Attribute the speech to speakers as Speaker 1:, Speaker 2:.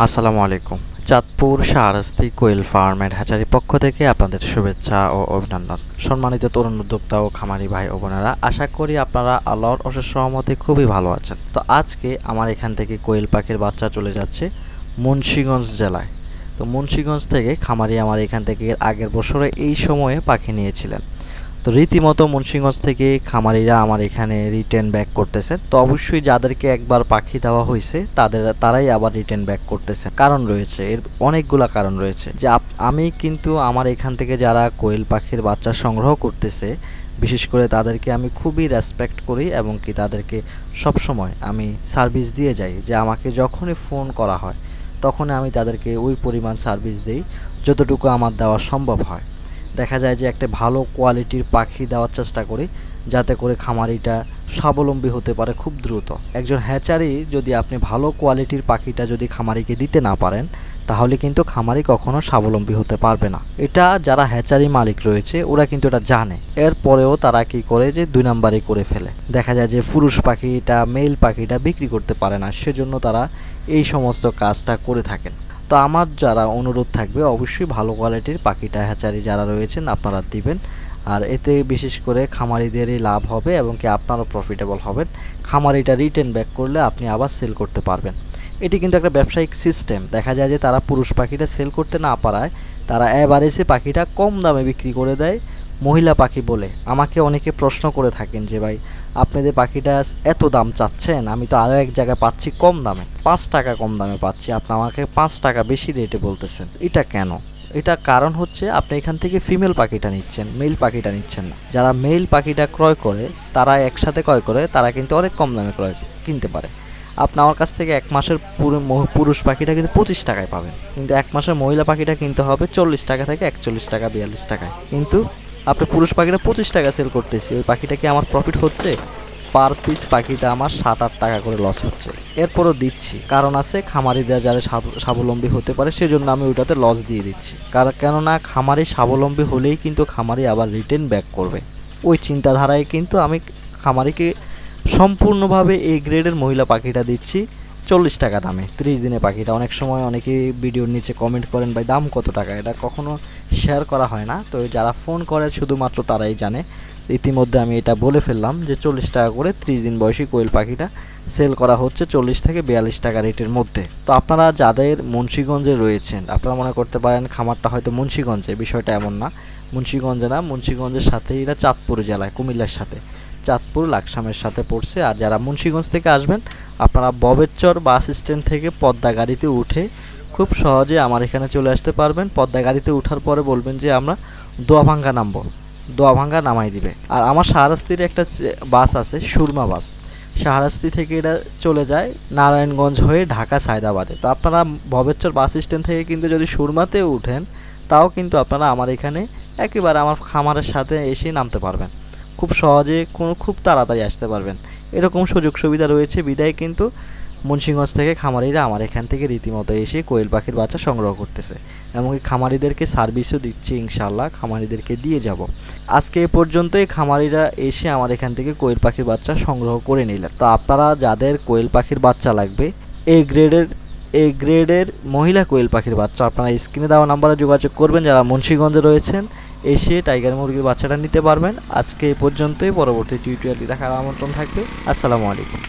Speaker 1: আসসালামু আলাইকুম। চাঁদপুর শাহরাস্তি কোয়েল ফার্মের হ্যাচারি পক্ষ থেকে আপনাদের শুভেচ্ছা ও অভিনন্দন। সম্মানিত তরুণ উদ্যোক্তা ও খামারি ভাই ও বোনেরা, আশা করি আপনারা আল্লাহর অশেষ রহমতে খুবই ভালো আছেন। তো আজকে আমার এখান থেকে কোয়েল পাখির বাচ্চা চলে যাচ্ছে মুন্সিগঞ্জ জেলায়। তো মুন্সিগঞ্জ থেকে খামারি আমার এখান থেকে আগের বছরে এই সময়ে পাখি নিয়েছিলেন। তো রীতিমতো মুন্সিগঞ্জ থেকে খামারিরা আমার এখানে রিটার্ন ব্যাক করতেছে। তো অবশ্যই যাদেরকে একবার পাখি দেওয়া হয়েছে তারাই আবার রিটার্ন ব্যাক করতেছে। কারণ রয়েছে, এর অনেকগুলা কারণ রয়েছে। যে আমি কিন্তু আমার এখান থেকে যারা কোয়েল পাখির বাচ্চা সংগ্রহ করতেছে, বিশেষ করে তাদেরকে আমি খুবই রেসপেক্ট করি এবং কি তাদেরকে সবসময় আমি সার্ভিস দিয়ে যাই। যে আমাকে যখনই ফোন করা হয় তখনই আমি তাদেরকে ওই পরিমাণ সার্ভিস দিই যতটুকু আমার দেওয়া সম্ভব হয়। দেখা যায় যে একটা ভালো কোয়ালিটির পাখি দেওয়ার চেষ্টা করি, যাতে করে খামারিটা স্বাবলম্বী হতে পারে খুব দ্রুত। একজন হ্যাচারি যদি আপনি ভালো কোয়ালিটির পাখিটা যদি খামারিকে দিতে না পারেন, তাহলে কিন্তু খামারি কখনো স্বাবলম্বী হতে পারবে না। এটা যারা হ্যাচারি মালিক রয়েছে ওরা কিন্তু এটা জানে। এরপরেও তারা কি করে, যে 2 নাম্বারই করে ফেলে। দেখা যায় যে পুরুষ পাখিটা মেল পাখিটা বিক্রি করতে পারে না, সেজন্য তারা এই সমস্ত কাজটা করে থাকেন। তো আমার যারা অনুরোধ থাকবে, অবশ্যই ভালো কোয়ালিটির পাখিটা হ্যাচারি যারা রয়েছেন আপনারা দিবেন। আর এতে বিশেষ করে খামারিদেরই লাভ হবে এবং কি আপনারও প্রফিটেবল হবেন। খামারিটা রিটার্ন ব্যাক করলে আপনি আবার সেল করতে পারবেন। এটি কিন্তু একটা ব্যবসায়িক সিস্টেম। দেখা যায় যে তারা পুরুষ পাখিটা সেল করতে না পারায় তারা এভারেজে পাখিটা কম দামে বিক্রি করে দেয় মহিলা পাখি বলে। আমাকে অনেকে প্রশ্ন করে থাকেন যে ভাই, আপনাদের পাখিটা এত দাম চাচ্ছেন, আমি তো আরও এক জায়গায় পাচ্ছি কম দামে, 5 টাকা কম দামে পাচ্ছি, আপনি আমাকে 5 টাকা বেশি রেটে বলতেছেন, এটা কেন? এটা কারণ হচ্ছে আপনি এখান থেকে ফিমেল পাখিটা নিচ্ছেন, মেল পাখিটা নিচ্ছেন না। যারা মেল পাখিটা ক্রয় করে তারা একসাথে ক্রয় করে, তারা কিন্তু অনেক কম দামে কিনতে পারে। আপনি আমার কাছ থেকে 1 মাসের পুরুষ পাখিটা কিন্তু 25 টাকায় পাবেন, কিন্তু 1 মাসের মহিলা পাখিটা কিনতে হবে 40 টাকা থেকে 41 টাকা 42 টাকায়। কিন্তু আপনি পুরুষ পাখিটা 25 টাকা সেল করতেছি, ওই পাখিটা কি আমার প্রফিট হচ্ছে? পার পিস পাখিটা আমার 7-8 টাকা করে লস হচ্ছে। এরপরও দিচ্ছি, কারণ আছে খামারিদের যারা স্বাবলম্বী হতে পারে, সেজন্য আমি ওইটাতে লস দিয়ে দিচ্ছি। কেননা খামারি স্বাবলম্বী হলেই কিন্তু খামারি আবার রিটার্ন ব্যাক করবে। ওই চিন্তাধারায় কিন্তু আমি খামারিকে সম্পূর্ণভাবে এই গ্রেডের মহিলা পাখিটা দিচ্ছি 40 টাকা দামে 30 দিনে পাখিটা। অনেক সময় অনেকেই ভিডিওর নিচে কমেন্ট করেন, ভাই দাম কত টাকা? এটা কখনো শেয়ার করা হয় না। তো যারা ফোন করে শুধুমাত্র তারাই জানে। ইতিমধ্যে আমি এটা বলে ফেললাম যে 40 টাকা করে 30 দিন বয়সী কোয়েল পাখিটা সেল করা হচ্ছে 40 থেকে 42 টাকা রেটের মধ্যে। তো আপনারা যাদের মুন্সিগঞ্জে রয়েছেন, আপনারা মনে করতে পারেন খামারটা হয়তো মুন্সিগঞ্জে, বিষয়টা এমন না। মুন্সিগঞ্জে না, মুন্সিগঞ্জের সাথে এরা চাঁদপুর জেলায়, কুমিল্লার সাথে চাঁদপুর লাকসামের সাথে পড়ছে। আর যারা মুন্সিগঞ্জ থেকে আসবেন, আপনারা ববেরচর বাস স্ট্যান্ড থেকে পদ্মা গাড়িতে উঠে খুব সহজে আমার এখানে চলে আসতে পারবেন। পদ্মা গাড়িতে ওঠার পরে বলবেন যে আমরা দোয়াভাঙ্গা নামবো, দোয়াভাঙ্গা নামাই দিবে। আর আমার শাহরাস্তির একটা বাস আছে, সুরমা বাস, শাহরাস্তি থেকে এটা চলে যায় নারায়ণগঞ্জ হয়ে ঢাকা সায়দাবাদে। তো আপনারা ভবেরচর বাস স্ট্যান্ড থেকে কিন্তু যদি সুরমাতে উঠেন, তাও কিন্তু আপনারা আমার এখানে একেবারে আমার খামারের সাথে এসে নামতে পারবেন। খুব সহজে খুব তাড়াতাড়ি আসতে পারবেন। এরকম সুযোগ সুবিধা রয়েছে বিদায় কিন্তু মুন্সিগঞ্জ থেকে খামারিরা আমার এখান থেকে রীতিমতো এসে কোয়েল পাখির বাচ্চা সংগ্রহ করতেছে। এমনকি খামারিদেরকে সার্ভিসও দিচ্ছি, ইনশাআল্লাহ খামারিদেরকে দিয়ে যাব। আজকে এ পর্যন্তই খামারিরা এসে আমার এখান থেকে কোয়েল পাখির বাচ্চা সংগ্রহ করে নিলেন। তো আপনারা যাদের কোয়েল পাখির বাচ্চা লাগবে, এই গ্রেডের মহিলা কোয়েল পাখির বাচ্চা, আপনারা স্ক্রিনে দেওয়া নাম্বারে যোগাযোগ করবেন। যারা মুন্সিগঞ্জে রয়েছেন এসে টাইগার মুরগির বাচ্চাটা নিতে পারবেন। আজকে এই পর্যন্তই, পরবর্তী টিউটোরিয়ালটি দেখার আমন্ত্রণ থাকবে। আসসালামু আলাইকুম।